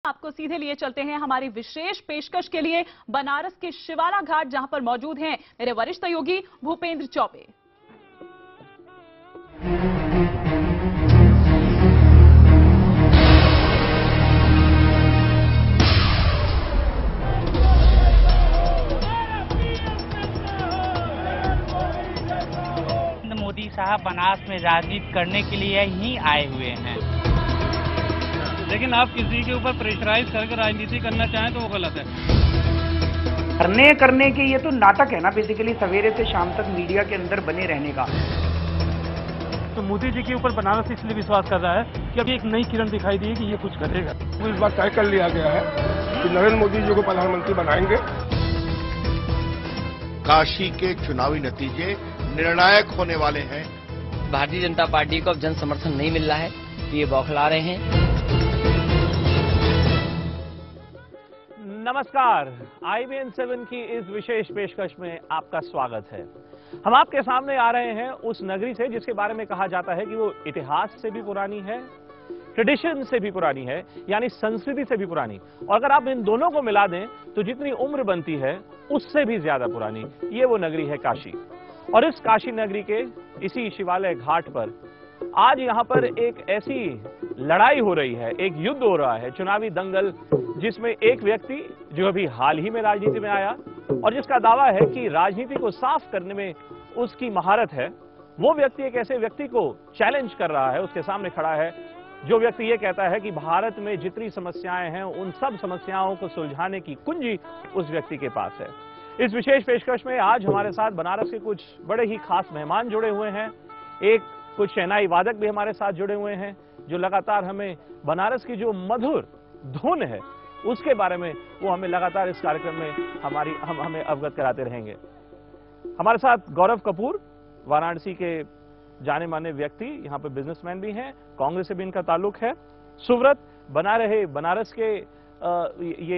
आपको सीधे लिए चलते हैं हमारी विशेष पेशकश के लिए बनारस के शिवाला घाट, जहां पर मौजूद हैं मेरे वरिष्ठ सहयोगी भूपेंद्र चौबे। मोदी साहब बनारस में राजनीति करने के लिए ही आए हुए हैं, लेकिन आप किसी के ऊपर प्रेशराइज करके राजनीति करना चाहें तो वो गलत है। करने के ये तो नाटक है ना, बेसिकली सवेरे से शाम तक मीडिया के अंदर बने रहने का। तो मोदी जी के ऊपर बनारस इसलिए विश्वास कर रहा है कि अभी एक नई किरण दिखाई दी है कि ये कुछ करेगा। वो इस बार तय कर लिया गया है कि नरेंद्र मोदी जी को प्रधानमंत्री बनाएंगे। काशी के चुनावी नतीजे निर्णायक होने वाले हैं। भारतीय जनता पार्टी को अब जन समर्थन नहीं मिल रहा है, ये बौखला रहे हैं। नमस्कार, IBN 7 की इस विशेष पेशकश में आपका स्वागत है। हम आपके सामने आ रहे हैं उस नगरी से जिसके बारे में कहा जाता है कि वो इतिहास से भी पुरानी है, ट्रेडिशन से भी पुरानी है, यानी संस्कृति से भी पुरानी। और अगर आप इन दोनों को मिला दें तो जितनी उम्र बनती है उससे भी ज्यादा पुरानी ये वो नगरी है काशी। और इस काशी नगरी के इसी शिवालय घाट पर आज यहाँ पर एक ऐसी लड़ाई हो रही है, एक युद्ध हो रहा है, चुनावी दंगल, जिसमें एक व्यक्ति जो अभी हाल ही में राजनीति में आया और जिसका दावा है कि राजनीति को साफ करने में उसकी महारत है, वो व्यक्ति एक ऐसे व्यक्ति को चैलेंज कर रहा है, उसके सामने खड़ा है जो व्यक्ति ये कहता है कि भारत में जितनी समस्याएं हैं उन सब समस्याओं को सुलझाने की कुंजी उस व्यक्ति के पास है। इस विशेष पेशकश में आज हमारे साथ बनारस के कुछ बड़े ही खास मेहमान जुड़े हुए हैं। कुछ शहनाई वादक भी हमारे साथ जुड़े हुए हैं जो लगातार हमें बनारस की जो मधुर धुन है उसके बारे में वो हमें लगातार इस कार्यक्रम में हमें अवगत कराते रहेंगे। हमारे साथ गौरव कपूर, वाराणसी के जाने माने व्यक्ति, यहाँ पे बिजनेसमैन भी हैं, कांग्रेस से भी इनका ताल्लुक है। सुव्रत बना रहे बनारस के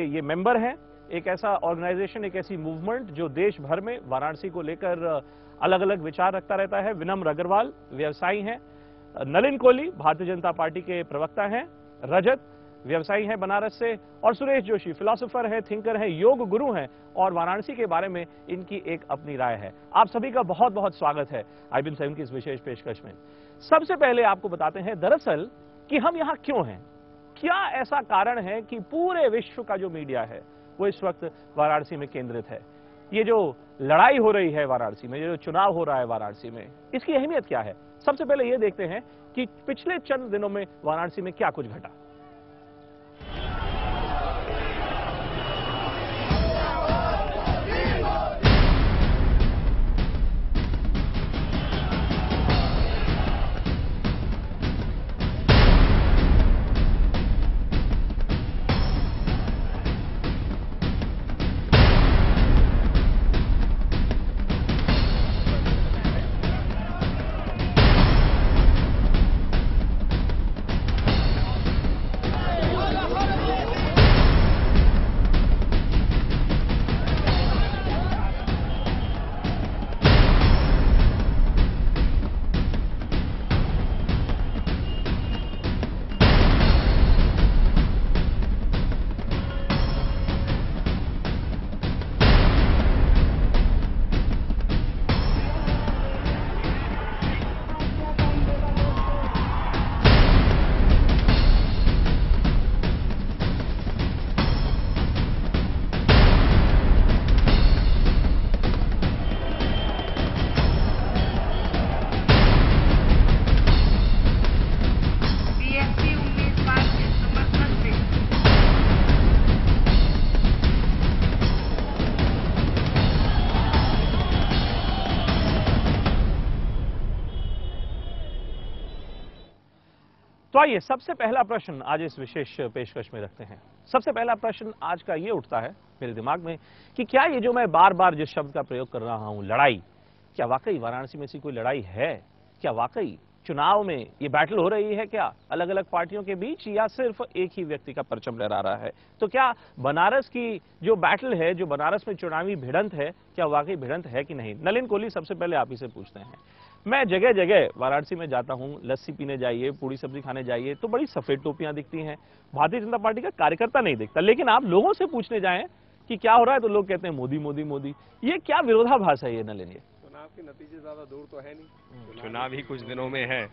ये मेंबर हैं, एक ऐसा ऑर्गेनाइजेशन, एक ऐसी मूवमेंट जो देश भर में वाराणसी को लेकर अलग अलग विचार रखता रहता है। विनम्र अग्रवाल व्यवसायी हैं। नलिन कोहली भारतीय जनता पार्टी के प्रवक्ता हैं। रजत व्यवसायी हैं बनारस से। और सुरेश जोशी फिलोसोफर हैं, थिंकर हैं, योग गुरु हैं और वाराणसी के बारे में इनकी एक अपनी राय है। आप सभी का बहुत बहुत स्वागत है IBN 7 की इस विशेष पेशकश में। सबसे पहले आपको बताते हैं दरअसल कि हम यहाँ क्यों हैं, क्या ऐसा कारण है कि पूरे विश्व का जो मीडिया है वो इस वक्त वाराणसी में केंद्रित है। ये जो लड़ाई हो रही है वाराणसी में, ये जो चुनाव हो रहा है वाराणसी में, इसकी अहमियत क्या है। सबसे पहले ये देखते हैं कि पिछले चंद दिनों में वाराणसी में क्या कुछ घटा। तो आइए सबसे पहला प्रश्न आज इस विशेष पेशकश में रखते हैं। सबसे पहला प्रश्न आज का ये उठता है मेरे दिमाग में कि क्या ये जो मैं बार बार जिस शब्द का प्रयोग कर रहा हूं, लड़ाई, क्या वाकई वाराणसी में ऐसी कोई लड़ाई है? क्या वाकई चुनाव में ये बैटल हो रही है क्या अलग अलग पार्टियों के बीच, या सिर्फ एक ही व्यक्ति का परचम लहरा रहा है? तो क्या बनारस की जो बैटल है, जो बनारस में चुनावी भिड़ंत है, क्या वाकई भिड़ंत है कि नहीं? नलिन कोहली, सबसे पहले आप ही से पूछते हैं, मैं जगह जगह वाराणसी में जाता हूं, लस्सी पीने जाइए, पूड़ी सब्जी खाने जाइए तो बड़ी सफेद टोपियां दिखती हैं। भारतीय जनता पार्टी का कार्यकर्ता नहीं दिखता, लेकिन आप लोगों से पूछने जाएं कि क्या हो रहा है तो लोग कहते हैं मोदी मोदी मोदी। ये क्या विरोधाभास है ये नलिन? ये चुनाव के नतीजे ज्यादा दूर तो है नहीं, चुनाव ही कुछ दिनों में है।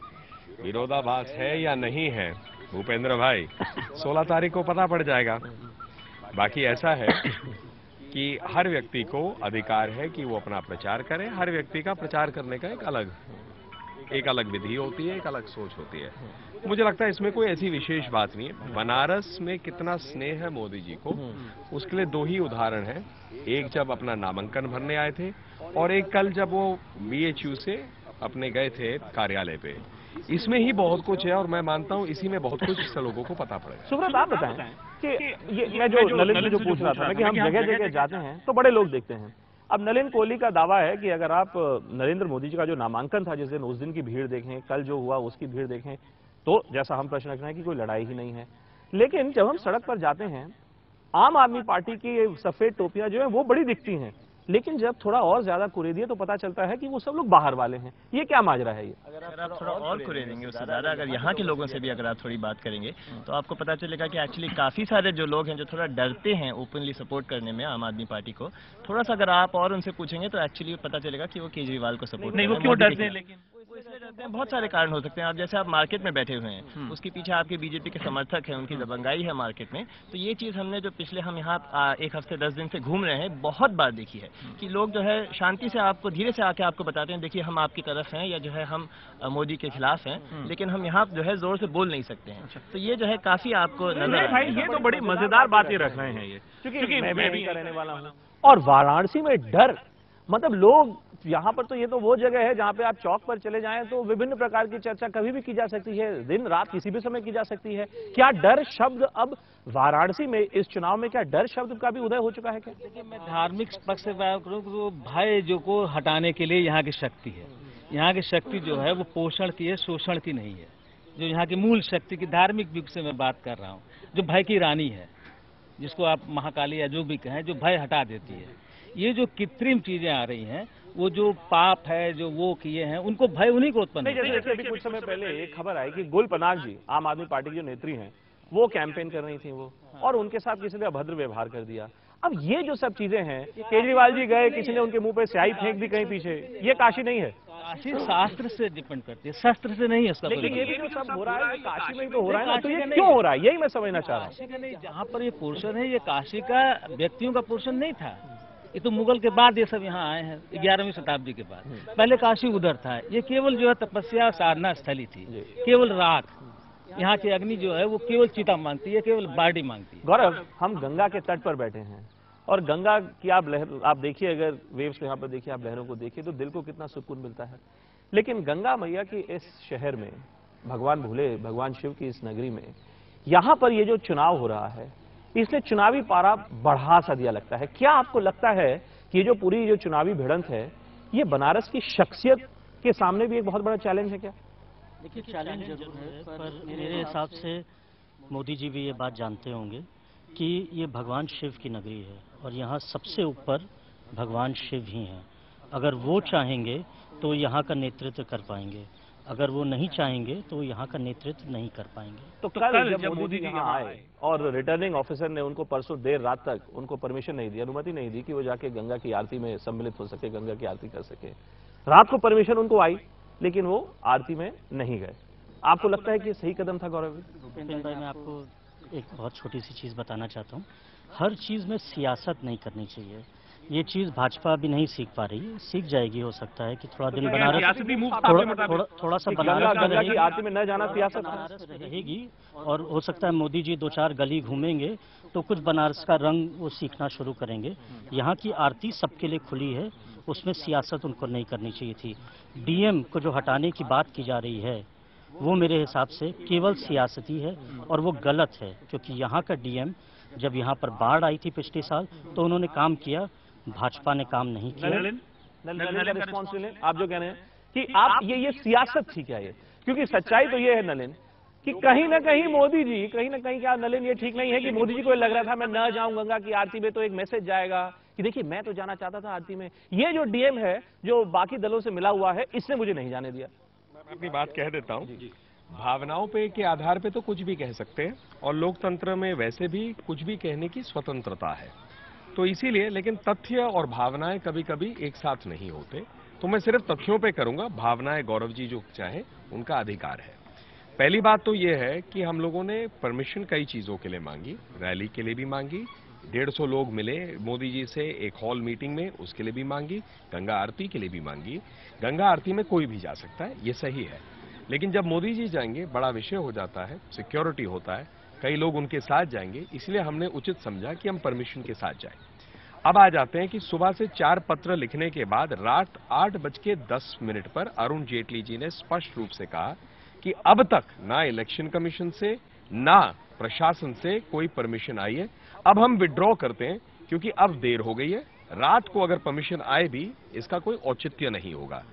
विरोधाभास है या नहीं है भूपेंद्र भाई 16 तारीख को पता पड़ जाएगा। बाकी ऐसा है कि हर व्यक्ति को अधिकार है कि वो अपना प्रचार करे। हर व्यक्ति का प्रचार करने का एक अलग विधि होती है, एक अलग सोच होती है। मुझे लगता है इसमें कोई ऐसी विशेष बात नहीं है। बनारस में कितना स्नेह है मोदी जी को, उसके लिए दो ही उदाहरण है। एक जब अपना नामांकन भरने आए थे और एक कल जब वो BHU से अपने गए थे कार्यालय पे। इसमें ही बहुत कुछ है और मैं मानता हूं इसी में बहुत कुछ लोगों को पता पड़ेगा। सुब्रत, आप बताएं कि ये मैं जो नलिन से जो पूछ रहा था ना कि हम जगह जगह जाते हैं तो बड़े लोग देखते हैं। अब नलिन कोहली का दावा है कि अगर आप नरेंद्र मोदी जी का जो नामांकन था जिस दिन, उस दिन की भीड़ देखें, कल जो हुआ उसकी भीड़ देखें, तो जैसा हम प्रश्न रख रहे हैं कि कोई लड़ाई ही नहीं है। लेकिन जब हम सड़क पर जाते हैं, आम आदमी पार्टी की सफेद टोपियां जो है वो बड़ी दिखती हैं, लेकिन जब थोड़ा और ज्यादा कुरेदिए तो पता चलता है कि वो सब लोग बाहर वाले हैं। ये क्या माजरा है? ये अगर आप थोड़ा और कुरेदेंगे उससे ज़्यादा, अगर यहाँ के लोगों से भी अगर आप थोड़ी बात करेंगे तो आपको पता चलेगा कि एक्चुअली काफ़ी सारे जो लोग हैं जो थोड़ा डरते हैं ओपनली सपोर्ट करने में आम आदमी पार्टी को, थोड़ा सा अगर आप और उनसे पूछेंगे तो एक्चुअली पता चलेगा कि वो केजरीवाल को सपोर्ट नहीं। वो क्यों डरते हैं? लेकिन वो इसलिए डरते हैं, बहुत सारे कारण हो सकते हैं। आप जैसे आप मार्केट में बैठे हुए हैं, उसके पीछे आपके बीजेपी के समर्थक हैं, उनकी दबंगाई है मार्केट में। तो ये चीज़ हमने जो पिछले हम यहाँ 1 हफ्ते 10 दिन से घूम रहे हैं बहुत बार देखी है कि लोग जो है शांति से आपको धीरे से आके आपको बताते हैं देखिए हम आपकी तरफ हैं या जो है हम मोदी के खिलाफ हैं, लेकिन हम यहाँ जो है जोर से बोल नहीं सकते हैं। तो ये जो है काफी आपको नजर भाई ये तो बड़ी मजेदार बातें रख रहे हैं ये, क्योंकि मैं भी रहने वाला हूँ। और वाराणसी में डर, मतलब लोग यहाँ पर तो ये तो वो जगह है जहाँ पे आप चौक पर चले जाएं तो विभिन्न प्रकार की चर्चा कभी भी की जा सकती है, दिन रात किसी भी समय की जा सकती है। क्या डर शब्द अब वाराणसी में इस चुनाव में क्या डर शब्द का भी उदय हो चुका है? क्या देखिए, मैं धार्मिक पक्ष से बात करूँ तो भय जो को हटाने के लिए यहाँ की शक्ति है। यहाँ की शक्ति जो है वो पोषण की है, शोषण की नहीं है। जो यहाँ की मूल शक्ति की धार्मिक युग से मैं बात कर रहा हूँ, जो भय की रानी है, जिसको आप महाकाली या जो भी कहें, जो भय हटा देती है। ये जो कृत्रिम चीजें आ रही हैं, वो जो पाप है जो वो किए हैं, उनको भय उन्हीं को उत्पन्न नहीं। जैसे अभी कुछ समय पहले एक खबर आई कि गुल पनाग जी आम आदमी पार्टी की जो नेत्री हैं वो कैंपेन कर रही थी वो, और उनके साथ किसी ने अभद्र व्यवहार कर दिया। अब ये जो सब चीजें हैं, केजरीवाल जी गए, किसी ने उनके मुंह पे स्याही फेंक दी कहीं पीछे, ये काशी नहीं है। काशी शास्त्र से डिपेंड करती है, शस्त्र से नहीं है उसका। लेकिन ये भी जो सब हो रहा है काशी में ही तो हो रहा है ना, तो ये क्यों हो रहा है यही मैं समझना चाह रहा हूँ। काशी का नहीं, जहाँ पर ये पोर्शन है ये काशी का व्यक्तियों का पोर्शन नहीं था। ये तो मुगल के बाद ये सब यहाँ आए हैं, 11वीं शताब्दी के बाद। पहले काशी उधर था। ये केवल जो है तपस्या साधना स्थली थी, केवल राख। यहाँ की अग्नि जो है वो केवल चिता मांगती है, केवल बाडी मांगती है। गौरव, हम गंगा के तट पर बैठे हैं और गंगा की आप देखिए, अगर वेव्स को यहाँ पर देखिए, आप लहरों को देखिए तो दिल को कितना सुकून मिलता है। लेकिन गंगा मैया की इस शहर में, भगवान भोले, भगवान शिव की इस नगरी में, यहाँ पर ये जो चुनाव हो रहा है इसने चुनावी पारा बढ़ा सा दिया लगता है। क्या आपको लगता है कि ये जो पूरी जो चुनावी भिड़ंत है ये बनारस की शख्सियत के सामने भी एक बहुत बड़ा चैलेंज है? क्या देखिए, चैलेंज जरूर है, पर मेरे हिसाब से मोदी जी भी ये बात जानते होंगे कि ये भगवान शिव की नगरी है और यहाँ सबसे ऊपर भगवान शिव ही हैं। अगर वो चाहेंगे तो यहाँ का नेतृत्व कर पाएंगे, अगर वो नहीं चाहेंगे तो यहाँ का नेतृत्व नहीं कर पाएंगे। तो कल जब मोदी जी यहाँ आए और रिटर्निंग ऑफिसर ने उनको परसों देर रात तक उनको परमिशन नहीं दी, अनुमति नहीं दी कि वो जाके गंगा की आरती में सम्मिलित हो सके, गंगा की आरती कर सके। रात को परमिशन उनको आई लेकिन वो आरती में नहीं गए। आपको लगता है कि सही कदम था? गौरव भूपेंद्र भाई, मैं आपको एक बहुत छोटी सी चीज़ बताना चाहता हूँ। हर चीज़ में सियासत नहीं करनी चाहिए। ये चीज़ भाजपा भी नहीं सीख पा रही है, सीख जाएगी। हो सकता है कि थोड़ा दिन बनारस थोड़ा सा बनारस की आरती में न जाना सियासत रहेगी, और हो सकता है मोदी जी 2-4 गली घूमेंगे तो कुछ बनारस का रंग वो सीखना शुरू करेंगे। यहाँ की आरती सबके लिए खुली है, उसमें सियासत उनको नहीं करनी चाहिए थी। डीएम को जो हटाने की बात की जा रही है वो मेरे हिसाब से केवल सियासती है और वो गलत है, क्योंकि यहाँ का डीएम जब यहाँ पर बाढ़ आई थी पिछले साल तो उन्होंने काम किया, भाजपा ने काम नहीं किया। नलिन का रिस्पॉन्स लें, आप जो कह रहे हैं कि आप ये सियासत थी क्या ये? क्योंकि सच्चाई तो ये है नलिन कि कहीं ना कहीं मोदी जी, कहीं ना कहीं क्या नलिन ये ठीक नहीं है कि मोदी जी को लग रहा था मैं न जाऊं गंगा की आरती में तो एक मैसेज जाएगा कि देखिए मैं तो जाना चाहता था आरती में, ये जो डीएम है जो बाकी दलों से मिला हुआ है, इसने मुझे नहीं जाने दिया। मैं अपनी बात कह देता हूँ। भावनाओं पे के आधार पे तो कुछ भी कह सकते हैं और लोकतंत्र में वैसे भी कुछ भी कहने की स्वतंत्रता है, तो इसीलिए, लेकिन तथ्य और भावनाएं कभी कभी एक साथ नहीं होते, तो मैं सिर्फ तथ्यों पे करूंगा। भावनाएं गौरव जी जो चाहे उनका अधिकार है। पहली बात तो ये है कि हम लोगों ने परमिशन कई चीजों के लिए मांगी, रैली के लिए भी मांगी, 150 लोग मिले मोदी जी से एक हॉल मीटिंग में, उसके लिए भी मांगी, गंगा आरती के लिए भी मांगी। गंगा आरती में कोई भी जा सकता है, ये सही है, लेकिन जब मोदी जी जाएंगे बड़ा विषय हो जाता है, सिक्योरिटी होता है, कई लोग उनके साथ जाएंगे, इसलिए हमने उचित समझा कि हम परमिशन के साथ जाएं। अब आ जाते हैं कि सुबह से 4 पत्र लिखने के बाद रात 8:10 पर अरुण जेटली जी ने स्पष्ट रूप से कहा कि अब तक ना इलेक्शन कमीशन से ना प्रशासन से कोई परमिशन आई है, अब हम विड्रॉ करते हैं क्योंकि अब देर हो गई है। रात को अगर परमिशन आए भी इसका कोई औचित्य नहीं होगा।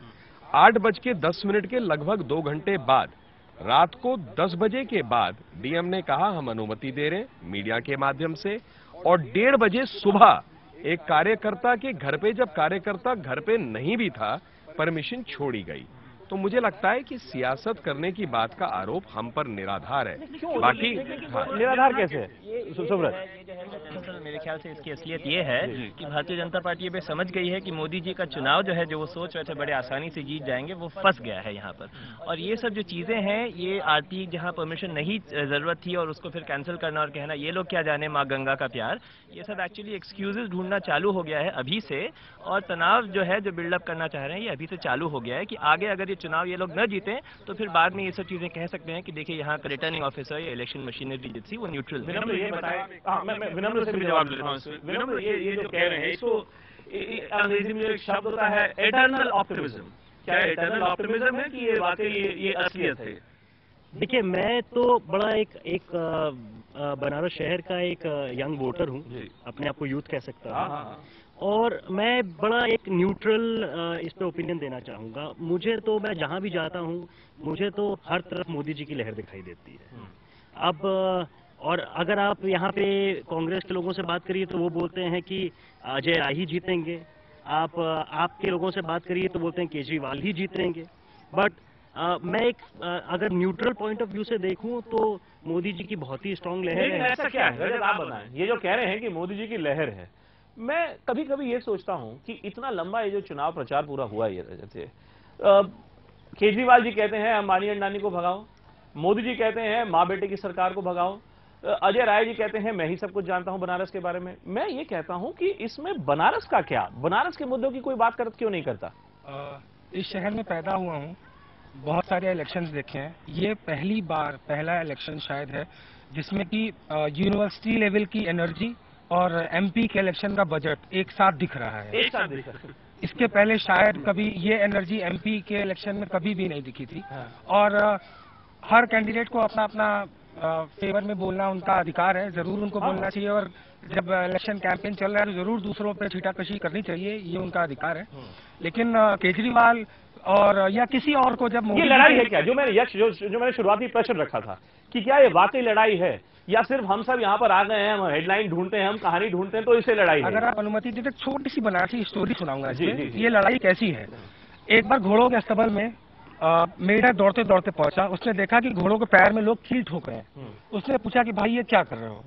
8:10 के लगभग 2 घंटे बाद, रात को 10 बजे के बाद डीएम ने कहा हम अनुमति दे रहे हैं मीडिया के माध्यम से, और 1:30 बजे सुबह एक कार्यकर्ता के घर पे, जब कार्यकर्ता घर पे नहीं भी था, परमिशन छोड़ी गई। तो मुझे लगता है कि सियासत करने की बात का आरोप हम पर निराधार है। बाकी निराधार कैसे है? मेरे ख्याल से इसकी असलियत ये है कि भारतीय जनता पार्टी ये समझ गई है कि मोदी जी का चुनाव जो है, जो वो सोच रहे थे बड़े आसानी से जीत जाएंगे, वो फंस गया है यहाँ पर। और ये सब जो चीजें हैं, ये आरती जहाँ परमिशन नहीं जरूरत थी और उसको फिर कैंसिल करना और कहना ये लोग क्या जाने माँ गंगा का प्यार, ये सब एक्चुअली एक्सक्यूजेस ढूंढना चालू हो गया है अभी से। और तनाव जो है, जो बिल्डअप करना चाह रहे हैं, ये अभी से चालू हो गया है कि आगे अगर ये चुनाव ये लोग न जीते तो फिर बाद में ये सब चीजें कह सकते हैं कि देखिए यहाँ का रिटर्निंग ऑफिसर या इलेक्शन मशीनरी जो थी वो न्यूट्रल। ये बताएं, मैं विनम्र से भी जवाब देता हूँ। विनम्र, ये जो कह रहे हैं, इसको अंग्रेजी में एक शब्द होता है एटर्नल ऑप्टिमिज्म। क्या एटर्नल ऑप्टिमिज्म है कि ये वाकई ये असलियत है? देखिए, मैं तो बड़ा एक बनारस शहर का एक यंग वोटर हूँ, अपने आप को यूथ कह सकता हूँ, और मैं बड़ा एक न्यूट्रल इस पे ओपिनियन देना चाहूँगा। मुझे तो, मैं जहाँ भी जाता हूँ, मुझे तो हर तरफ मोदी जी की लहर दिखाई देती है। अब और अगर आप यहाँ पे कांग्रेस के लोगों से बात करिए तो वो बोलते हैं कि अजय राय ही जीतेंगे, आपके लोगों से बात करिए तो बोलते हैं केजरीवाल ही जीतेंगे। बट मैं एक अगर न्यूट्रल पॉइंट ऑफ व्यू से देखूं तो मोदी जी की बहुत ही स्ट्रांग लहर है। ऐसा क्या है, रजत आप बताएं। ये जो कह रहे हैं कि मोदी जी की लहर है, मैं कभी कभी ये सोचता हूं कि इतना लंबा ये जो चुनाव प्रचार पूरा हुआ, ये रजत, केजरीवाल जी कहते हैं अंबानी अंडानी को भगाओ, मोदी जी कहते हैं माँ बेटे की सरकार को भगाओ, अजय राय जी कहते हैं मैं ही सब कुछ जानता हूं बनारस के बारे में। मैं ये कहता हूं कि इसमें बनारस का क्या, बनारस के मुद्दों की कोई बात क्यों नहीं करता? इस शहर में पैदा हुआ हूं, बहुत सारे इलेक्शंस देखे हैं, ये पहला इलेक्शन शायद है जिसमें कि यूनिवर्सिटी लेवल की एनर्जी और एमपी के इलेक्शन का बजट एक साथ दिख रहा है। एक साथ दिख रहा है। इसके पहले शायद कभी ये एनर्जी एमपी के इलेक्शन में कभी भी नहीं दिखी थी। और हर कैंडिडेट को अपना अपना फेवर में बोलना उनका अधिकार है, जरूर उनको बोलना चाहिए, और जब इलेक्शन कैंपेन चल रहा है तो जरूर दूसरों पे छीटाकशी करनी चाहिए, ये उनका अधिकार है। लेकिन केजरीवाल और या किसी और को जब ये लड़ाई है क्या, जो मैंने शुरुआती प्रश्न रखा था कि क्या ये वाकई लड़ाई है या सिर्फ हम सब यहाँ पर आ गए हैं, हम हेडलाइन ढूंढते हैं, हम कहानी ढूंढते हैं, तो इसे लड़ाई है? अगर आप अनुमति देते छोटी सी बनारसी स्टोरी सुनाऊंगा। ये लड़ाई कैसी है। एक बार घोड़ों के अस्तबल में मेढक दौड़ते दौड़ते पहुंचा, उसने देखा कि घोड़ों के पैर में लोग कील ठोक रहे हैं। उसने पूछा कि भाई ये क्या कर रहे हो,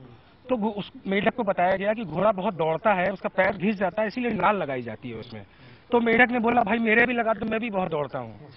तो उस मेढक को बताया गया कि घोड़ा बहुत दौड़ता है, उसका पैर घिस जाता है, इसीलिए नाल लगाई जाती है उसमें। तो मेढक ने बोला भाई मेरे भी लगा, तो मैं भी बहुत दौड़ता हूँ।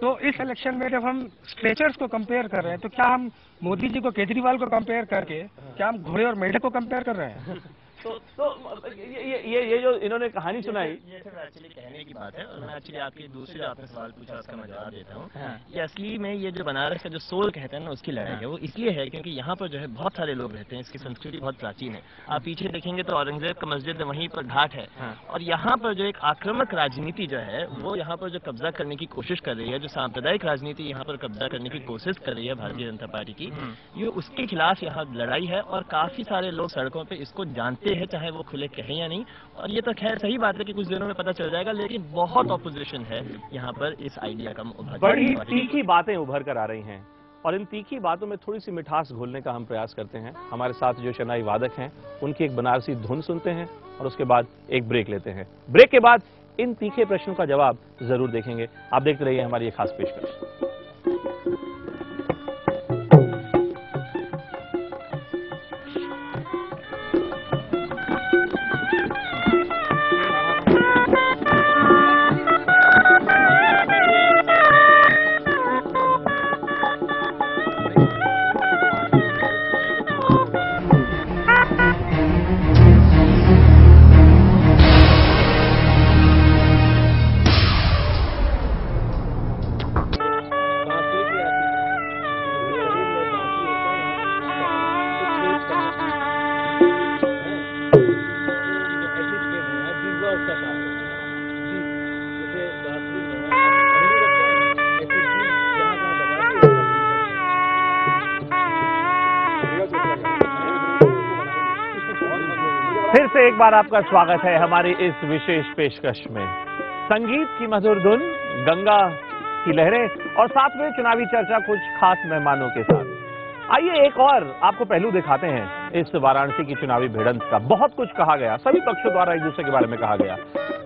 तो इस इलेक्शन में जब हम स्ट्रेचर्स को कंपेयर कर रहे हैं, तो क्या हम मोदी जी को केजरीवाल को कंपेयर करके क्या हम घोड़े और मेढक को कंपेयर कर रहे हैं? तो ये जो इन्होंने कहानी सुनाई, ये सिर्फ एक्चुअली कहने की बात है। और मैं एक्चुअली आपकी दूसरी जो आपने सवाल पूछा उसका मैं जवाब देता हूँ। ये असली में ये जो बनारस का जो सोल कहते हैं ना, उसकी लड़ाई है। वो इसलिए है क्योंकि यहाँ पर जो है बहुत सारे लोग रहते हैं, इसकी संस्कृति बहुत प्राचीन है। आप पीछे देखेंगे तो औरंगजेब का मस्जिद वहीं पर घाट है। और यहाँ पर जो एक आक्रामक राजनीति जो है वो यहाँ पर जो कब्जा करने की कोशिश कर रही है, जो सांप्रदायिक राजनीति यहाँ पर कब्जा करने की कोशिश कर रही है भारतीय जनता पार्टी की, ये उसके खिलाफ यहाँ लड़ाई है। और काफी सारे लोग सड़कों पर इसको जानते हैं, चाहे वो खुले कहें या नहीं। और ये तो खैर सही बात है कि कुछ दिनों में पता चल जाएगा, लेकिन बहुत ऑपोजिशन है यहाँ पर इस आइडिया का। बड़ी तीखी बातें उभर कर आ रही हैं और इन तीखी बातों में थोड़ी सी मिठास घोलने का हम प्रयास करते हैं। हमारे साथ जो शहनाई वादक हैं उनकी एक बनारसी धुन सुनते हैं और उसके बाद एक ब्रेक लेते हैं। ब्रेक के बाद इन तीखे प्रश्नों का जवाब जरूर देखेंगे। आप देखते रहिए हमारी ये खास पेशकश। फिर से एक बार आपका स्वागत है हमारी इस विशेष पेशकश में। संगीत की मधुर धुन, गंगा की लहरें और साथ में चुनावी चर्चा कुछ खास मेहमानों के साथ। आइए एक और आपको पहलू दिखाते हैं इस वाराणसी की चुनावी भिड़ंत का। बहुत कुछ कहा गया, सभी पक्षों द्वारा एक दूसरे के बारे में कहा गया।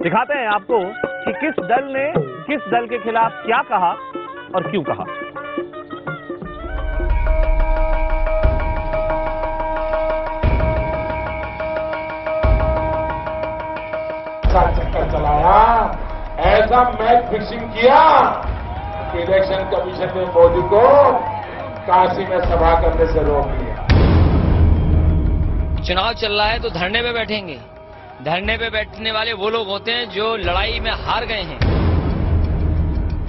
दिखाते हैं आपको कि किस दल ने किस दल के खिलाफ क्या कहा और क्यों कहा। चक्कर चलाया, ऐसा मैच फिक्सिंग किया कि इलेक्शन कमीशन ने मोदी को काशी में सभा करने से रोक दिया। चुनाव चल रहा है तो धरने पे बैठेंगे। धरने पे बैठने वाले वो लोग होते हैं जो लड़ाई में हार गए हैं।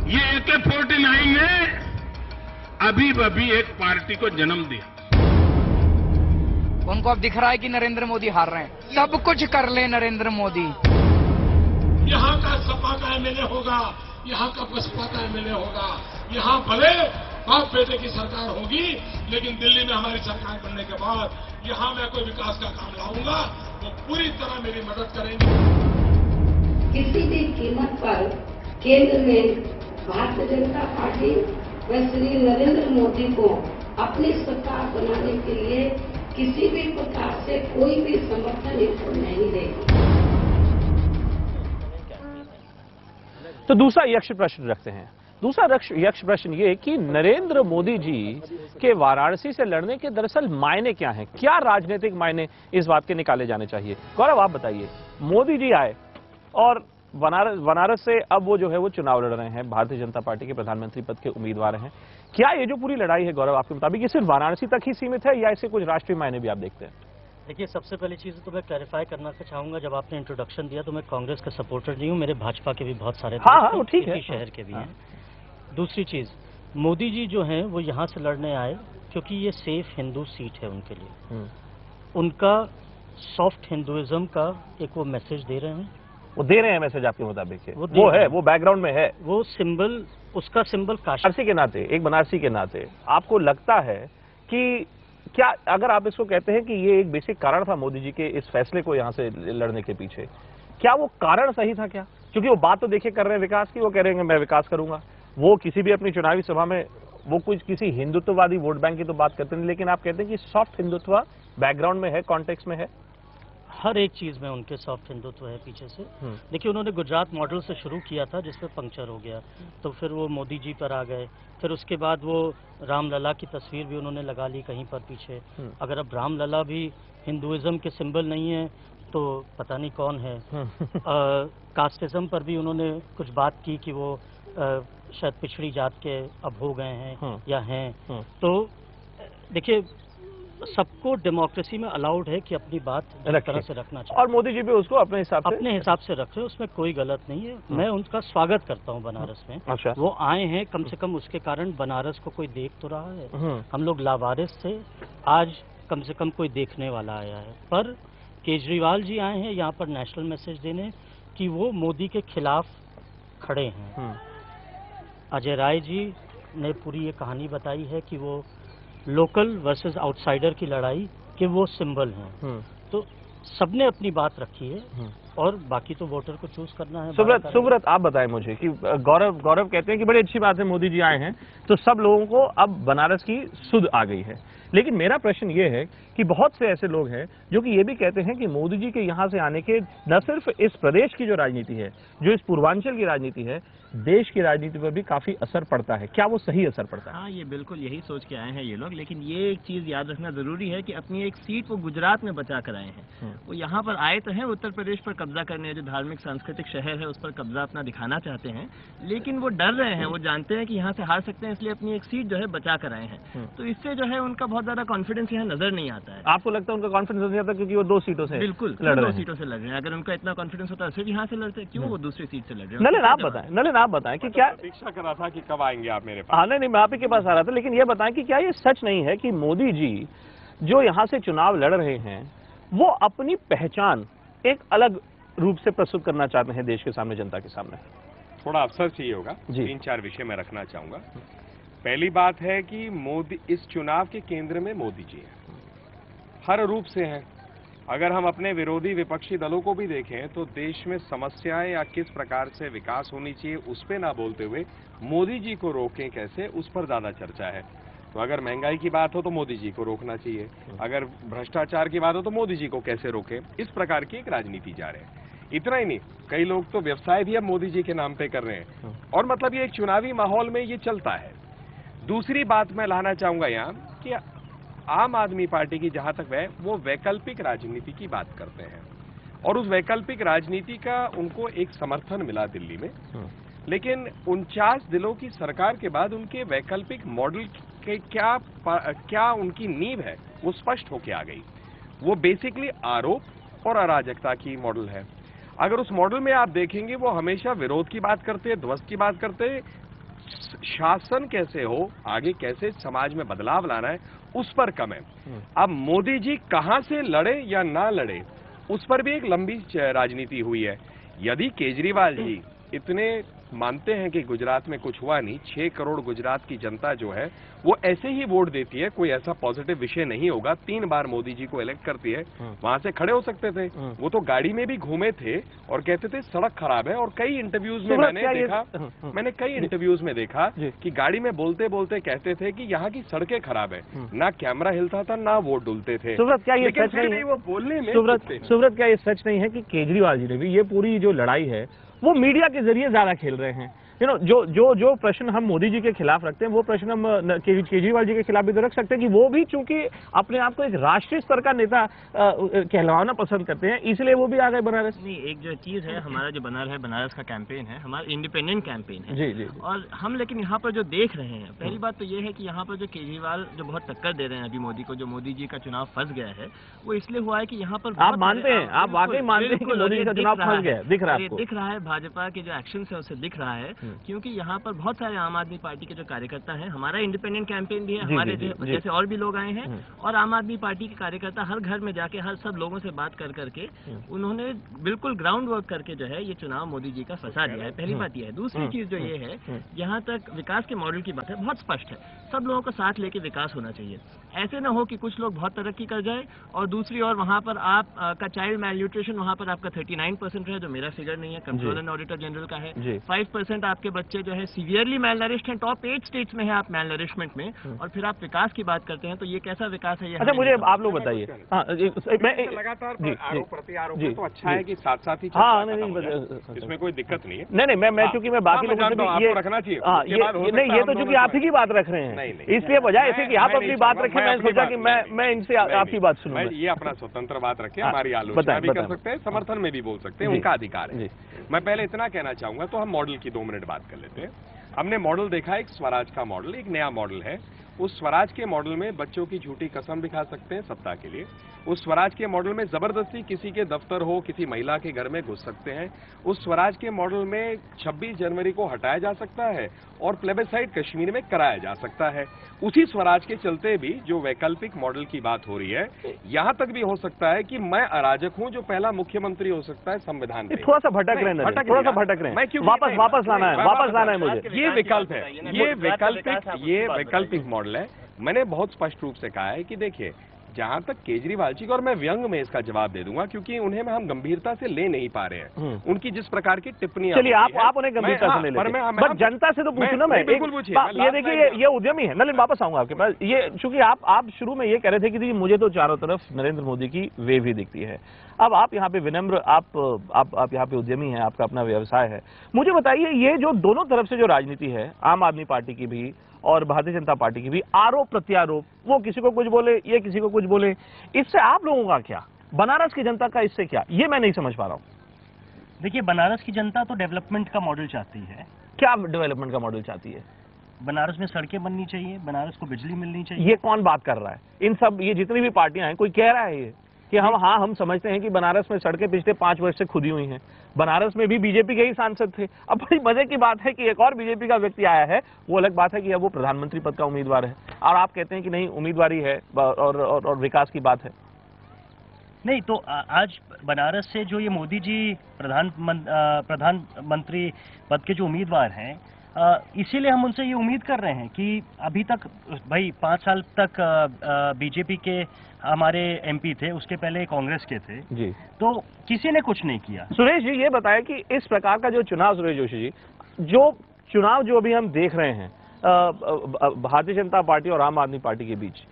ये AK-49 ने अभी एक पार्टी को जन्म दिया। उनको अब दिख रहा है कि नरेंद्र मोदी हार रहे हैं। सब कुछ कर ले नरेंद्र मोदी। यहाँ का सपा का MLA होगा, यहाँ का बसपा का MLA होगा, यहाँ भले बाप बेटे की सरकार होगी, लेकिन दिल्ली में हमारी सरकार बनने के बाद यहाँ मैं कोई विकास का काम लाऊंगा, वो पूरी तरह मेरी मदद करेंगे। किसी भी कीमत पर केंद्र में भारतीय जनता पार्टी व श्री नरेंद्र मोदी को अपनी सरकार बनाने के लिए किसी भी प्रकार से कोई भी समर्थन इनको नहीं देगी। तो दूसरा यक्ष प्रश्न रखते हैं। दूसरा यक्ष प्रश्न ये कि नरेंद्र मोदी जी के वाराणसी से लड़ने के दरअसल मायने क्या हैं? क्या राजनीतिक मायने इस बात के निकाले जाने चाहिए? गौरव, आप बताइए। मोदी जी आए और बनारस से अब वो जो है वो चुनाव लड़ रहे हैं, भारतीय जनता पार्टी के प्रधानमंत्री पद के उम्मीदवार हैं। क्या ये जो पूरी लड़ाई है गौरव, आपके मुताबिक ये सिर्फ वाराणसी तक ही सीमित है या इससे कुछ राष्ट्रीय मायने भी आप देखते हैं? देखिए, सबसे पहली चीज़ तो मैं क्लैरिफाई करना चाहूँगा, जब आपने इंट्रोडक्शन दिया तो मैं कांग्रेस का सपोर्टर नहीं हूँ, मेरे भाजपा के भी बहुत सारे हाँ, ठीक है, शहर के भी हैं। दूसरी चीज़, मोदी जी जो हैं वो यहाँ से लड़ने आए क्योंकि ये सेफ हिंदू सीट है उनके लिए। उनका सॉफ्ट हिंदुइज्म का एक वो मैसेज दे रहे हैं। वो दे रहे हैं मैसेज आपके मुताबिक? वो है, वो बैकग्राउंड में है, वो सिंबल, उसका सिंबल बनारसी के नाते, एक बनारसी के नाते आपको लगता है कि क्या, अगर आप इसको कहते हैं कि ये एक बेसिक कारण था मोदी जी के इस फैसले को यहाँ से लड़ने के पीछे, क्या वो कारण सही था क्या? क्योंकि वो बात तो देखिए कर रहे हैं विकास की, वो कह रहे हैं मैं विकास करूंगा। वो किसी भी अपनी चुनावी सभा में वो कुछ किसी हिंदुत्ववादी वोट बैंक की तो बात करते नहीं, लेकिन आप कहते हैं कि सॉफ्ट हिंदुत्व बैकग्राउंड में है, कॉन्टेक्स्ट में है। हर एक चीज़ में उनके सॉफ्ट हिंदुत्व है पीछे से। देखिए, उन्होंने गुजरात मॉडल से शुरू किया था जिसमें पंक्चर हो गया, तो फिर वो मोदी जी पर आ गए। फिर उसके बाद वो रामलला की तस्वीर भी उन्होंने लगा ली कहीं पर पीछे। अगर अब रामलला भी हिंदुइज्म के सिंबल नहीं है तो पता नहीं कौन है। कास्टिज्म पर भी उन्होंने कुछ बात की कि वो शायद पिछड़ी जात के अब हो गए हैं या हैं। तो देखिए, सबको डेमोक्रेसी में अलाउड है कि अपनी बात इस तरह से रखना चाहिए, और मोदी जी भी उसको अपने हिसाब से रख रहे हैं, उसमें कोई गलत नहीं है। मैं उनका स्वागत करता हूं बनारस में। अच्छा। वो आए हैं, कम से कम उसके कारण बनारस को कोई देख तो रहा है। हम लोग लावारिस थे, आज कम से कम कोई देखने वाला आया है। पर केजरीवाल जी आए हैं यहाँ पर नेशनल मैसेज देने कि वो मोदी के खिलाफ खड़े हैं। अजय राय जी ने पूरी ये कहानी बताई है कि वो लोकल वर्सेस आउटसाइडर की लड़ाई के वो सिंबल हैं। तो सबने अपनी बात रखी है और बाकी तो वोटर को चूज करना है। सुब्रत आप बताएं मुझे कि गौरव कहते हैं कि बड़ी अच्छी बात है मोदी जी आए हैं तो सब लोगों को अब बनारस की सुध आ गई है, लेकिन मेरा प्रश्न ये है कि बहुत से ऐसे लोग हैं जो कि ये भी कहते हैं कि मोदी जी के यहाँ से आने के न सिर्फ इस प्रदेश की जो राजनीति है, जो इस पूर्वांचल की राजनीति है, देश की राजनीति पर भी काफी असर पड़ता है। क्या वो सही असर पड़ता है? हाँ, ये बिल्कुल यही सोच के आए हैं ये लोग, लेकिन ये एक चीज याद रखना जरूरी है कि अपनी एक सीट वो गुजरात में बचा कर आए हैं। वो यहाँ पर आए तो हैं उत्तर प्रदेश पर कब्जा करने, जो धार्मिक सांस्कृतिक शहर है उस पर कब्जा अपना दिखाना चाहते हैं, लेकिन वो डर रहे हैं, वो जानते हैं कि यहाँ से हार सकते हैं, इसलिए अपनी एक सीट जो है बचा कर आए हैं। तो इससे जो है उनका बहुत ज्यादा कॉन्फिडेंस यहाँ नजर नहीं आता है। आपको लगता है उनका कॉन्फिडेंस नहीं आता क्योंकि वो 2 सीटों से बिल्कुल लड़ रहे हैं? 2 सीटों से लड़ रहे हैं। अगर उनका इतना कॉन्फिडेंस होता है सिर्फ यहाँ से लड़ते, क्यों वो दूसरी सीट से लड़ रहे हैं? नलिन आप बताएं कि क्या प्रतीक्षा कर रहा था कि कब आएंगे आप मेरे पास? हाँ नहीं, मैं आप ही के पास आ रहा था, लेकिन ये बताएं कि क्या ये सच नहीं है कि मोदी जी जो यहाँ से चुनाव लड़ रहे हैं वो अपनी पहचान एक अलग रूप से प्रस्तुत करना चाहते हैं देश के सामने, जनता के सामने? थोड़ा अवसर चाहिए होगा, 3-4 विषय में रखना चाहूंगा। पहली बात है कि मोदी इस चुनाव के केंद्र में मोदी जी हैं, हर रूप से हैं। अगर हम अपने विरोधी विपक्षी दलों को भी देखें तो देश में समस्याएं या किस प्रकार से विकास होनी चाहिए उस पे ना बोलते हुए मोदी जी को रोकें कैसे, उस पर ज्यादा चर्चा है। तो अगर महंगाई की बात हो तो मोदी जी को रोकना चाहिए, अगर भ्रष्टाचार की बात हो तो मोदी जी को कैसे रोकें, इस प्रकार की एक राजनीति जा रहे हैं। इतना ही नहीं, कई लोग तो व्यवसाय भी अब मोदी जी के नाम पे कर रहे हैं, और मतलब ये एक चुनावी माहौल में ये चलता है। दूसरी बात मैं लाना चाहूंगा यहाँ कि आम आदमी पार्टी की जहां तक है वो वैकल्पिक राजनीति की बात करते हैं, और उस वैकल्पिक राजनीति का उनको एक समर्थन मिला दिल्ली में, लेकिन 49 दिनों की सरकार के बाद उनके वैकल्पिक मॉडल के क्या उनकी नींव है वो स्पष्ट होके आ गई। वो बेसिकली आरोप और अराजकता की मॉडल है। अगर उस मॉडल में आप देखेंगे वो हमेशा विरोध की बात करते हैं, ध्वस्त की बात करते हैं, शासन कैसे हो, आगे कैसे समाज में बदलाव लाना है उस पर कम है। अब मोदी जी कहां से लड़े या ना लड़े उस पर भी एक लंबी राजनीति हुई है। यदि केजरीवाल जी इतने मानते हैं कि गुजरात में कुछ हुआ नहीं, 6 करोड़ गुजरात की जनता जो है वो ऐसे ही वोट देती है, कोई ऐसा पॉजिटिव विषय नहीं होगा, 3 बार मोदी जी को इलेक्ट करती है, वहां से खड़े हो सकते थे। वो तो गाड़ी में भी घूमे थे और कहते थे सड़क खराब है, और कई इंटरव्यूज में मैंने कई इंटरव्यूज में देखा कि गाड़ी में बोलते बोलते कहते थे कि यहाँ की सड़कें खराब है, ना कैमरा हिलता था ना वोट डुलते थे। सुब्रत, क्या ये सच नहीं है वो बोलने में? सुब्रत, क्या ये सच नहीं है कि केजरीवाल जी ने भी ये पूरी जो लड़ाई है वो मीडिया के जरिए ज्यादा खेल रहे हैं? जो प्रश्न हम मोदी जी के खिलाफ रखते हैं वो प्रश्न हम केजरीवाल जी के खिलाफ भी तो रख सकते हैं कि वो भी चूंकि अपने आप को एक राष्ट्रीय स्तर का नेता कहलवाना पसंद करते हैं, इसलिए वो भी आ गए बनारस। नहीं, एक जो चीज है, हमारा जो बनारस का कैंपेन है, हमारा इंडिपेंडेंट कैंपेन है। जी जी। और हम लेकिन यहाँ पर जो देख रहे हैं, पहली बात तो ये है कि यहाँ पर जो केजरीवाल जो बहुत टक्कर दे रहे हैं अभी मोदी को, जो मोदी जी का चुनाव फंस गया है, वो इसलिए हुआ है कि यहाँ पर आप मानते हैं, आप वाकई मानते हैं कि मोदी जी का चुनाव फंस गया? दिख रहा है आपको? दिख रहा है, भाजपा के जो एक्शन है उससे दिख रहा है, क्योंकि यहाँ पर बहुत सारे आम आदमी पार्टी के जो कार्यकर्ता हैं, हमारा इंडिपेंडेंट कैंपेन भी है, हमारे जैसे और भी लोग आए हैं, और आम आदमी पार्टी के कार्यकर्ता हर घर में जाके हर सब लोगों से बात कर करके उन्होंने बिल्कुल ग्राउंड वर्क करके जो है ये चुनाव मोदी जी का फंसा दिया है। पहली बात यह है। दूसरी चीज जो ये है, जहाँ तक विकास के मॉडल की बात है, बहुत स्पष्ट है, सब लोगों को साथ लेके विकास होना चाहिए। ऐसे ना हो कि कुछ लोग बहुत तरक्की कर जाए और दूसरी ओर वहाँ पर आप का चाइल्ड मेल न्यूट्रिशन वहाँ पर आपका 39% है, जो मेरा फिगर नहीं है, कंट्रोलर एंड ऑडिटर जनरल का है। 5% आपके बच्चे जो है सीवियरली मेल नरिश्ड हैं, टॉप 8 स्टेट्स में है आप मेल नरिशमेंट में, और फिर आप विकास की बात करते हैं तो ये कैसा विकास है? ये अच्छा, मुझे आप लोग बताइए। लगातार आरोप प्रत्यारोप तो अच्छा है कि साथ साथ ही, इसमें कोई दिक्कत नहीं है। नहीं, मैं चूंकि मैं बाकी लोगों से भी ये रखना चाहिए। नहीं, ये तो चूंकि आप ही की बात रख रहे हैं, इसलिए बजाय ऐसे कि आप अपनी बात रखें, मैंने सोचा कि मैं इनसे आपकी बात सुनूं। ये अपना स्वतंत्र बात रखें, हमारी आलोचना भी कर सकते हैं, समर्थन में भी बोल सकते हैं, उनका अधिकार है। मैं पहले इतना कहना चाहूंगा, तो हम मॉडल की 2 मिनट बात कर लेते हैं। हमने मॉडल देखा, एक स्वराज का मॉडल, एक नया मॉडल है। उस स्वराज के मॉडल में बच्चों की झूठी कसम दिखा सकते हैं सत्ता के लिए। उस स्वराज के मॉडल में जबरदस्ती किसी के दफ्तर हो, किसी महिला के घर में घुस सकते हैं। उस स्वराज के मॉडल में 26 जनवरी को हटाया जा सकता है और प्लेबेसाइट कश्मीर में कराया जा सकता है। उसी स्वराज के चलते भी जो वैकल्पिक मॉडल की बात हो रही है, यहां तक भी हो सकता है कि मैं अराजक हूं जो पहला मुख्यमंत्री हो सकता है संविधान पे। थोड़ा सा भटक रहे हैं, थोड़ा सा भटक रहे हैं, वापस लाना है मुझे। ये विकल्प है, ये वैकल्पिक मॉडल है। मैंने बहुत स्पष्ट रूप से कहा है कि देखिए, जहां तक केजरीवाल जी का, और मैं व्यंग में इसका जवाब दे दूंगा क्योंकि उन्हें हम गंभीरता से ले नहीं पा रहे हैं, उनकी जिस प्रकार की टिप्पणी। चलिए आप उन्हें गंभीरता से ले लेते हैं, बट जनता से तो पूछूं ना मैं। बिल्कुल पूछिए। ये देखिए, ये उद्यमी है। नलिन वापस आऊंगा आपके पास। ये चूंकि आप शुरू में ये कह रहे थे कि मुझे तो चारों तरफ नरेंद्र मोदी की वेव ही दिखती है। अब आप यहाँ पे विनम्र, आप यहाँ पे उद्यमी हैं, आपका अपना व्यवसाय है। मुझे बताइए, ये जो दोनों तरफ से जो राजनीति है, आम आदमी पार्टी की भी और भारतीय जनता पार्टी की भी, आरोप प्रत्यारोप, वो किसी को कुछ बोले, ये किसी को कुछ बोले, इससे आप लोगों का क्या, बनारस की जनता का इससे क्या, ये मैं नहीं समझ पा रहा हूँ। देखिए, बनारस की जनता तो डेवलपमेंट का मॉडल चाहती है। क्या डेवलपमेंट का मॉडल चाहती है? बनारस में सड़कें बननी चाहिए, बनारस को बिजली मिलनी चाहिए। ये कौन बात कर रहा है? इन सब, ये जितनी भी पार्टियां हैं, कोई कह रहा है ये कि हम समझते हैं कि बनारस में सड़कें पिछले 5 वर्ष से खुदी हुई हैं। बनारस में भी बीजेपी के ही सांसद थे। अब बड़ी मजे की बात है कि एक और बीजेपी का व्यक्ति आया है। वो अलग बात है कि अब वो प्रधानमंत्री पद का उम्मीदवार है, और आप कहते हैं कि नहीं, उम्मीदवारी है और विकास की बात है। नहीं तो आज बनारस से जो ये मोदी जी प्रधानमंत्री पद के जो उम्मीदवार हैं, इसीलिए हम उनसे ये उम्मीद कर रहे हैं कि अभी तक भाई 5 साल तक बीजेपी के हमारे एमपी थे, उसके पहले कांग्रेस के थे जी, तो किसी ने कुछ नहीं किया। सुरेश जी, ये बताएं कि इस प्रकार का जो चुनाव, सुरेश जोशी जी, जो चुनाव जो अभी हम देख रहे हैं भारतीय जनता पार्टी और आम आदमी पार्टी के बीच,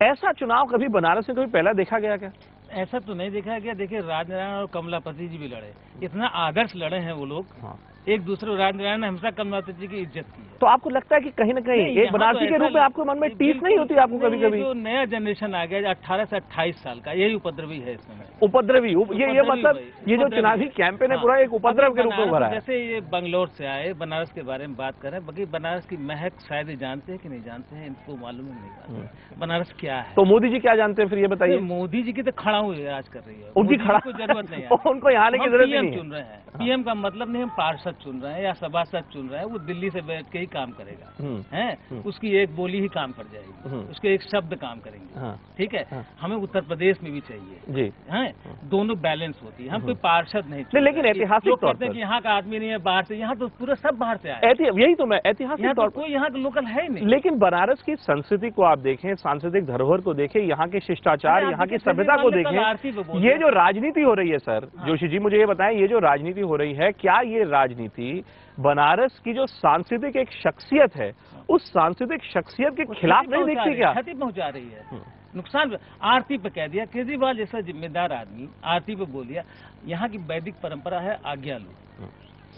ऐसा चुनाव कभी बनारस में कभी पहला देखा गया क्या? ऐसा तो नहीं देखा गया। देखिए, राजनारायण और कमलापति जी भी लड़े, इतना आदर्श लड़े हैं वो लोग। हाँ। एक दूसरे, राजनारायण ने हमेशा कमलापति जी की इज्जत की है। तो आपको लगता है कि कहीं ना कहीं एक बनारसी के रूप में आपको मन में टीस नहीं होती आपको कभी कभी? जो नया जनरेशन आ गया 18 से 28 साल का, यही उपद्रवी है इसमें। उपद्रवी, ये मतलब ये जो चुनावी कैंपेन है पूरा एक उपद्रव के रूप में उभरा है। जैसे ये बंगलोर से आए, बनारस के बारे में बात कर रहे हैं, बाकी बनारस की महक शायद ही जानते हैं कि नहीं जानते हैं, इनको मालूम ही नहीं बनारस क्या है। तो मोदी जी क्या जानते हैं फिर, ये बताइए। मोदी जी की तो खड़ा हुई आज कर रही है, उनकी खड़ा कोई जरूरत नहीं है। उनको यहाँ आने की जरूरत नहीं है। चुन रहे हैं, पीएम का मतलब नहीं हम पार्षद चुन रहे हैं या सभासद चुन रहे हैं, वो दिल्ली से बैठ के ही काम करेगा, हैं? उसकी एक बोली ही काम कर जाएगी, उसके एक शब्द काम करेंगे, ठीक है? हमें उत्तर प्रदेश में भी चाहिए जी, हैं? दोनों बैलेंस होती है। हम कोई पार्षद नहीं, लेकिन ऐतिहासिक तौर पर यहाँ का आदमी नहीं है, बाहर से, यहाँ तो पूरा सब बाहर से आया। यही तो मैं, ऐतिहासिक तौर पर कोई यहाँ का लोकल है नहीं। लेकिन बनारस की संस्कृति को आप देखें, सांस्कृतिक धरोहर को देखें, यहाँ के शिष्टाचार, यहाँ की सभ्यता को देखें, ये जो राजनीति हो रही है सर जोशी जी, मुझे ये बताएं, ये जो राजनीति हो रही है, क्या ये राजनीति बनारस की जो सांस्कृतिक एक शख्सियत है, उस सांस्कृतिक शख्सियत के खिलाफ नहीं दिखती क्या? क्षति पहुंचा रही है, नुकसान। आरती पे कह दिया, केजरीवाल जैसा जिम्मेदार आदमी आरती पे बोल दिया। यहाँ की वैदिक परंपरा है आज्ञा लो,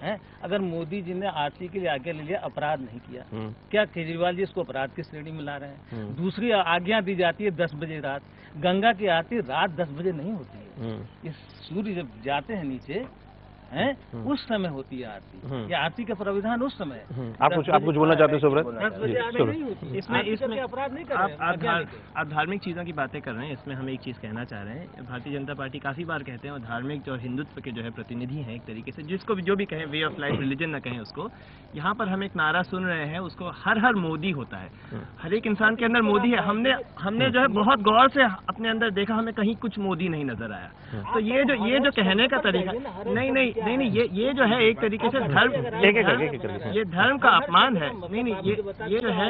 है? अगर मोदी जी ने आरती के लिए आज्ञा ले लिया, अपराध नहीं किया, क्या केजरीवाल जी इसको अपराध की श्रेणी में ला रहे हैं? दूसरी आज्ञा दी जाती है 10 बजे रात, गंगा की आरती रात 10 बजे नहीं होती है, ये सूर्य जब जाते हैं नीचे हैं, उस समय होती है आरती। ये आरती का प्राविधान उस समय है। आप कुछ बोलना चाहते हैं सुब्रत? इसमें अपराध नहीं कर रहे हैं। आप धार्मिक चीजों की बातें कर रहे हैं, इसमें हम एक चीज कहना चाह रहे हैं। भारतीय जनता पार्टी काफी बार कहते हैं, और धार्मिक और हिंदुत्व के जो है प्रतिनिधि हैं एक तरीके से, जिसको जो भी कहें, वे ऑफ लाइफ, रिलीजन न कहें उसको। यहाँ पर हम एक नारा सुन रहे हैं, उसको हर हर मोदी होता है, हर एक इंसान के अंदर मोदी है। हमने जो है बहुत गौर से अपने अंदर देखा, हमें कहीं कुछ मोदी नहीं नजर आया। तो ये जो कहने का तरीका, नहीं, ये जो है एक तरीके से धर्म, ये धर्म का अपमान है। नहीं, ये जो है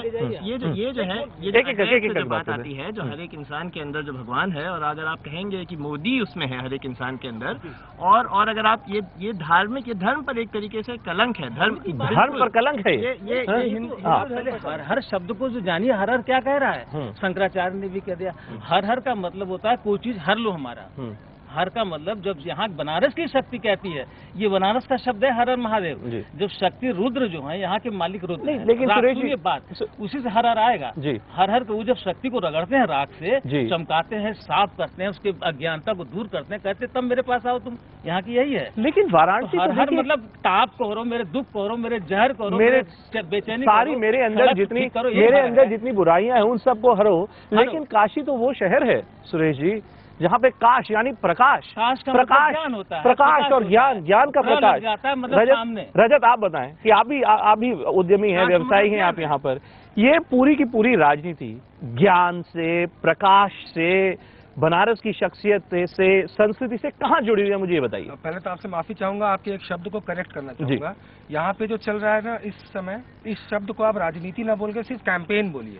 जो बात आती है, जो हर एक इंसान के अंदर जो भगवान है, और अगर आप कहेंगे कि मोदी उसमें है हर एक इंसान के अंदर, और अगर आप ये धार्मिक, ये धर्म पर एक तरीके से कलंक है, धर्म पर कलंक है। ये हर शब्द को जो जानिए, हर क्या कह रहा है, शंकराचार्य ने भी कह दिया। हर का मतलब होता है कोई चीज हर लो हमारा। हर का मतलब, जब यहाँ बनारस की शक्ति कहती है, ये बनारस का शब्द है हर हर महादेव। जब शक्ति रुद्र जो है, यहाँ के मालिक रुद्र हैं, लेकिन सुरेश जी, ये बात उसी से हर हर आएगा। हर हर को जब शक्ति को रगड़ते हैं, राख से चमकाते हैं, साफ करते हैं, उसके अज्ञानता को दूर करते हैं, कहते तब मेरे पास आओ तुम। यहाँ की यही है। लेकिन वाराणसी हर हर मतलब ताप को हरो, मेरे दुख को हरो, मेरे जहर को हरो, मेरे बेचैनी, सारी मेरे अंदर जितनी बुराइयां हैं उन सबको हरो। लेकिन काशी तो वो शहर है सुरेश जी, जहाँ पे काश यानी प्रकाश होता है, प्रकाश और ज्ञान का प्रकाश। रजत, आप बताएं कि आप भी उद्यमी हैं, व्यवसायी हैं आप यहाँ पर, ये पूरी की पूरी राजनीति ज्ञान से, प्रकाश से, बनारस की शख्सियत से, संस्कृति से कहाँ जुड़ी हुई है, मुझे ये बताइए। पहले तो आपसे माफी चाहूंगा, आपके एक शब्द को करेक्ट करना चाहूंगा। यहाँ पे जो चल रहा है ना इस समय, इस शब्द को आप राजनीति ना बोल के सिर्फ कैंपेन बोलिए।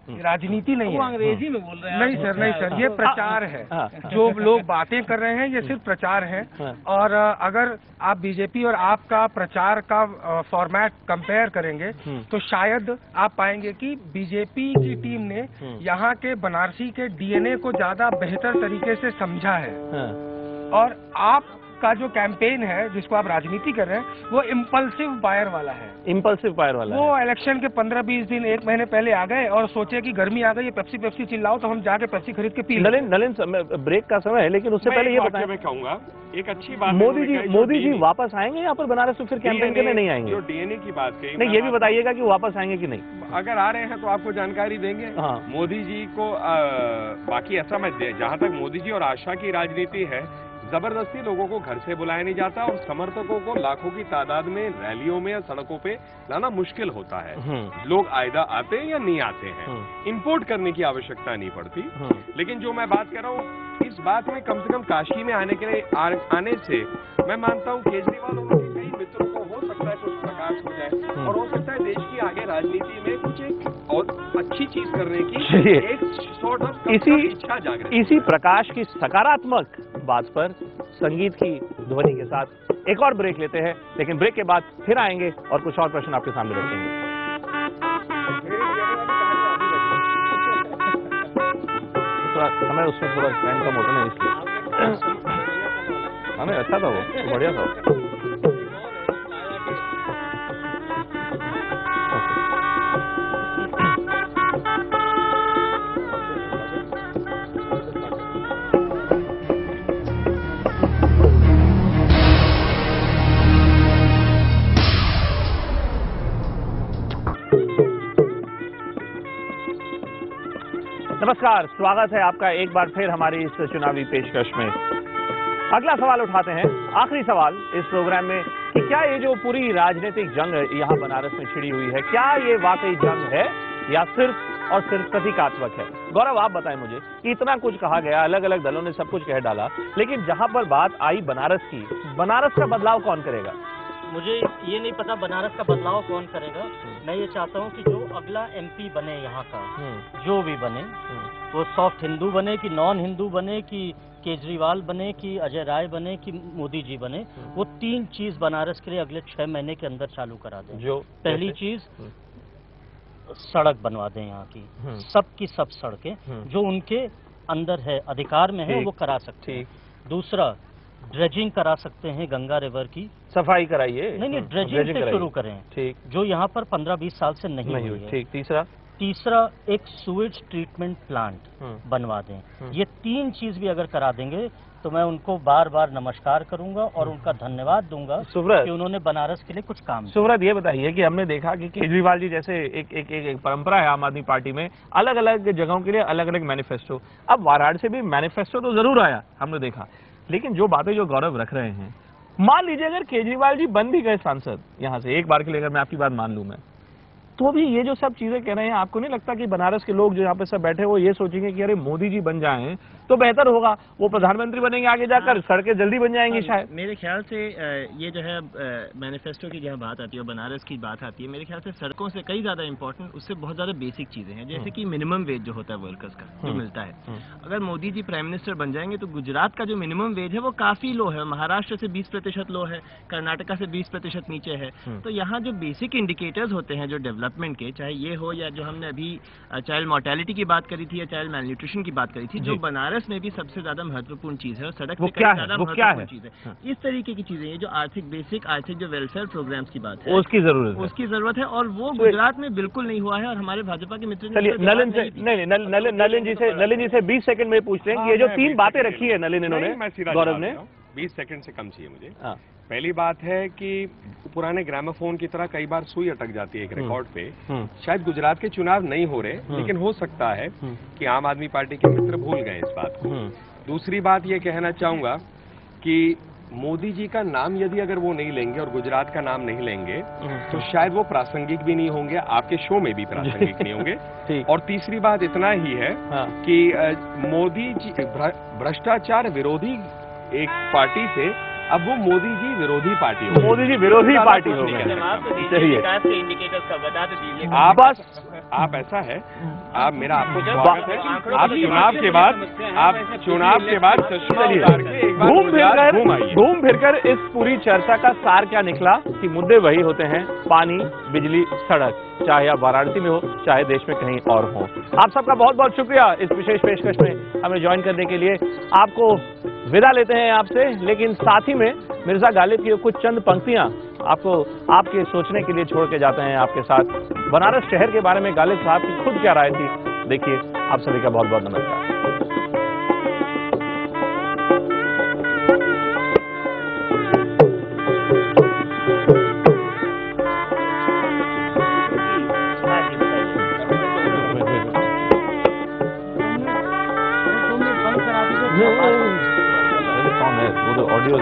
राजनीति नहीं वो है। अंग्रेजी में बोल रहे हैं। नहीं सर, नहीं सर, ये प्रचार है। जो लोग बातें कर रहे हैं ये सिर्फ प्रचार है। और अगर आप बीजेपी और आपका प्रचार का फॉर्मेट कंपेयर करेंगे तो शायद आप पाएंगे कि बीजेपी की टीम ने यहाँ के बनारसी के डीएनए को ज्यादा बेहतर तरीके से समझा है। और आपका जो कैंपेन है जिसको आप राजनीति कर रहे हैं वो इम्पल्सिव बायर वाला है। इम्पल्सिव बायर वाला वो इलेक्शन के 15-20 दिन 1 महीने पहले आ गए और सोचे कि गर्मी आ गई, पेप्सी पेप्सी चिल्लाओ तो हम जाके पेप्सी खरीद के पी लें। नलिन ब्रेक का समय है, लेकिन उससे पहले ये बताएं। मैं कहूंगा एक अच्छी बात मोदी जी वापस आएंगे यहाँ पर बनारस तो फिर कैंपेन करने नहीं आएंगे? जो डीएनए की बात कही, नहीं ये भी बताइएगा कि वापस आएंगे कि नहीं। अगर आ रहे हैं तो आपको जानकारी देंगे। मोदी जी को बाकी ऐसा मैं जहाँ तक मोदी जी और आशा की राजनीति है, जबरदस्ती लोगों को घर से बुलाया नहीं जाता और समर्थकों को लाखों की तादाद में रैलियों में या सड़कों पे लाना मुश्किल होता है। लोग आयदा आते हैं या नहीं आते हैं, इंपोर्ट करने की आवश्यकता नहीं पड़ती। लेकिन जो मैं बात कर रहा हूँ इस बात में, कम से कम काशी में आने के लिए आने से मैं मानता हूँ केजरीवाल और उनके कई मित्रों को हो सकता है कुछ प्रकाश हो जाए और हो सकता है देश की आगे राजनीति में कुछ एक और अच्छी चीज करने की एक सॉर्ट ऑफ इच्छा जागृत। इसी प्रकाश की सकारात्मक बात पर संगीत की ध्वनि के साथ एक और ब्रेक लेते हैं, लेकिन ब्रेक के बाद फिर आएंगे और कुछ और प्रश्न आपके सामने रखेंगे। थोड़ा समय उसमें थोड़ा टाइम कम होता है इसलिए। हमें अच्छा था वो तो बढ़िया था। नमस्कार, स्वागत है आपका एक बार फिर हमारी इस चुनावी पेशकश में। अगला सवाल उठाते हैं, आखिरी सवाल इस प्रोग्राम में, कि क्या ये जो पूरी राजनीतिक जंग यहाँ बनारस में छिड़ी हुई है, क्या ये वाकई जंग है या सिर्फ और सिर्फ प्रतीकात्मक है? गौरव आप बताएं मुझे, कि इतना कुछ कहा गया, अलग अलग दलों ने सब कुछ कह डाला, लेकिन जहां पर बात आई बनारस की, बनारस का बदलाव कौन करेगा? मुझे ये नहीं पता बनारस का बदलाव कौन करेगा। मैं ये चाहता हूँ कि जो अगला एमपी बने यहाँ का, जो भी बने, वो सॉफ्ट हिंदू बने कि नॉन हिंदू बने, कि केजरीवाल बने, कि अजय राय बने, कि मोदी जी बने, वो 3 चीज बनारस के लिए अगले 6 महीने के अंदर चालू करा दें। जो पहली चीज, सड़क बनवा दें यहाँ की, सबकी सब सड़कें जो उनके अंदर है, अधिकार में है, वो करा सकते हैं। दूसरा, ड्रेजिंग करा सकते हैं गंगा रिवर की, सफाई कराइए। नहीं, ड्रेजिंग से शुरू करें, ठीक, जो यहाँ पर 15-20 साल से नहीं हुई है। ठीक। तीसरा, एक सूएज ट्रीटमेंट प्लांट बनवा दें। ये 3 चीज भी अगर करा देंगे तो मैं उनको बार बार नमस्कार करूंगा और उनका धन्यवाद दूंगा कि उन्होंने बनारस के लिए कुछ काम किया। सुब्रत, ये बताइए कि हमने देखा कि केजरीवाल जी जैसे एक परंपरा है आम आदमी पार्टी में, अलग अलग जगहों के लिए अलग अलग मैनिफेस्टो। अब वाराणसी भी मैनिफेस्टो तो जरूर आया, हमने देखा, लेकिन जो बातें जो गौरव रख रहे हैं, मान लीजिए अगर केजरीवाल जी बन भी गए सांसद यहाँ से, एक बार के लिए अगर मैं आपकी बात मान लूं मैं, तो भी ये जो सब चीजें कह रहे हैं, आपको नहीं लगता कि बनारस के लोग जो यहाँ पे सब बैठे वो ये सोचेंगे कि अरे मोदी जी बन जाएं तो बेहतर होगा, वो प्रधानमंत्री बनेंगे आगे जाकर, सड़कें जल्दी बन जाएंगी शायद? मेरे ख्याल से ये जो है मैनिफेस्टो की जहाँ बात आती है, बनारस की बात आती है, मेरे ख्याल से सड़कों से कई ज्यादा इंपॉर्टेंट, उससे बहुत ज्यादा बेसिक चीजें हैं, जैसे कि मिनिमम वेज जो होता है वर्कर्स का, जो मिलता है। अगर मोदी जी प्राइम मिनिस्टर बन जाएंगे तो गुजरात का जो मिनिमम वेज है वो काफी लो है, महाराष्ट्र से 20% लो है, कर्नाटका से 20% नीचे है। तो यहाँ जो बेसिक इंडिकेटर्स होते हैं जो डेवलपमेंट के, चाहे ये हो या जो हमने अभी चाइल्ड मोर्टेलिटी की बात करी थी या चाइल्ड मैलन्यूट्रिशन की बात करी थी, जो बनारस में भी सबसे ज्यादा महत्वपूर्ण चीज है और सड़क से कई ज्यादा महत्वपूर्ण चीज है। इस तरीके की चीजें, ये जो आर्थिक बेसिक आर्थिक जो वेलफेयर प्रोग्राम्स की बात है, उसकी जरूरत है और वो गुजरात में बिल्कुल नहीं हुआ है। और हमारे भाजपा के मित्र नलिन जी से 20 सेकंड में पूछते हैं कि ये जो 3 बातें रखी है नलिन इन्होंने, गौरव ने, 20 सेकंड से कम चाहिए मुझे। पहली बात है कि पुराने ग्रामोफोन की तरह कई बार सुई अटक जाती है एक रिकॉर्ड पे। शायद गुजरात के चुनाव नहीं हो रहे, लेकिन हो सकता है कि आम आदमी पार्टी के मित्र भूल गए इस बात को। दूसरी बात ये कहना चाहूंगा कि मोदी जी का नाम यदि अगर वो नहीं लेंगे और गुजरात का नाम नहीं लेंगे तो शायद वो प्रासंगिक भी नहीं होंगे, आपके शो में भी प्रासंगिक नहीं होंगे। और तीसरी बात इतना ही है कि मोदी जी भ्रष्टाचार विरोधी एक पार्टी से अब वो मोदी जी विरोधी पार्टी हो, मोदी जी विरोधी पार्टी हो गए। चलिए विकास के इंडिकेटर्स का बता तो दीजिए। आप बस आप ऐसा है, आप मेरा आपको स्वागत है, आप चुनाव के बाद घूम फिरकर इस पूरी चर्चा का सार क्या निकला कि मुद्दे वही होते हैं, पानी, बिजली, सड़क, चाहे आप वाराणसी में हो चाहे देश में कहीं और हो। आप सबका बहुत बहुत शुक्रिया इस विशेष पेशकश में हमें ज्वाइन करने के लिए। आपको विदा लेते हैं आपसे, लेकिन साथ ही में मिर्जा गालिब की कुछ चंद पंक्तियां आपको आपके सोचने के लिए छोड़ के जाते हैं आपके साथ। बनारस शहर के बारे में गालिब साहब की खुद क्या राय थी, देखिए। आप सभी का बहुत बहुत नमस्कार। वो तो ऑडियो